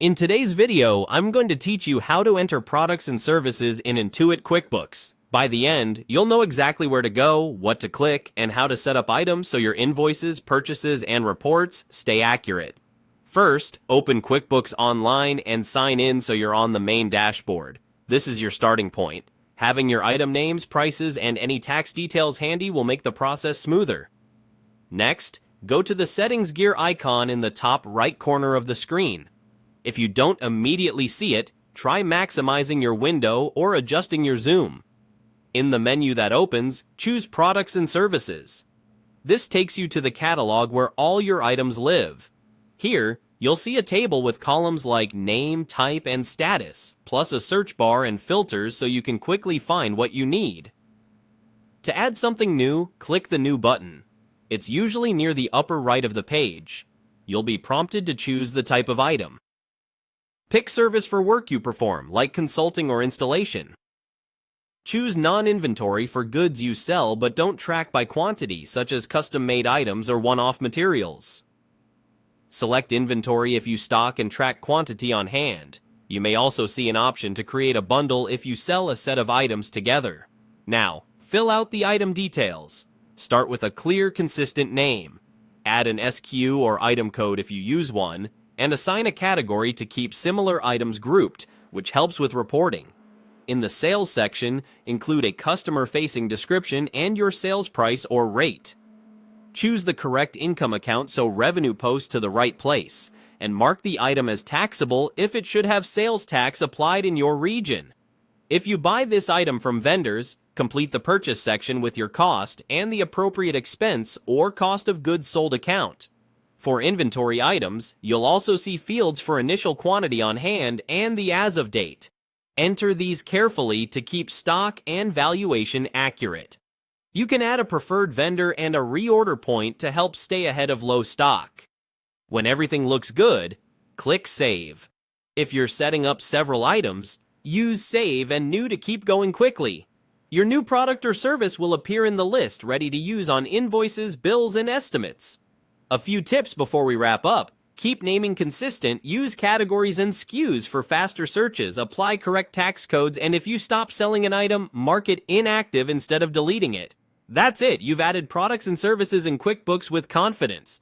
In today's video, I'm going to teach you how to enter products and services in Intuit QuickBooks. By the end, you'll know exactly where to go, what to click, and how to set up items so your invoices, purchases, and reports stay accurate. First, open QuickBooks Online and sign in so you're on the main dashboard. This is your starting point. Having your item names, prices, and any tax details handy will make the process smoother. Next, go to the Settings gear icon in the top right corner of the screen. If you don't immediately see it, try maximizing your window or adjusting your zoom. In the menu that opens, choose Products and Services. This takes you to the catalog where all your items live. Here, you'll see a table with columns like Name, Type, and Status, plus a search bar and filters so you can quickly find what you need. To add something new, click the New button. It's usually near the upper right of the page. You'll be prompted to choose the type of item. Pick service for work you perform, like consulting or installation. Choose non-inventory for goods you sell but don't track by quantity, such as custom-made items or one-off materials. Select inventory if you stock and track quantity on hand. You may also see an option to create a bundle if you sell a set of items together. Now, fill out the item details. Start with a clear, consistent name. Add an SKU or item code if you use one, and assign a category to keep similar items grouped, which helps with reporting. In the sales section, include a customer-facing description and your sales price or rate. Choose the correct income account so revenue posts to the right place, and mark the item as taxable if it should have sales tax applied in your region. If you buy this item from vendors, complete the purchase section with your cost and the appropriate expense or cost of goods sold account. For inventory items, you'll also see fields for initial quantity on hand and the as of date. Enter these carefully to keep stock and valuation accurate. You can add a preferred vendor and a reorder point to help stay ahead of low stock. When everything looks good, click Save. If you're setting up several items, use Save and New to keep going quickly. Your new product or service will appear in the list ready to use on invoices, bills, and estimates. A few tips before we wrap up. Keep naming consistent, use categories and SKUs for faster searches, apply correct tax codes, and if you stop selling an item, mark it inactive instead of deleting it. That's it, you've added products and services in QuickBooks with confidence.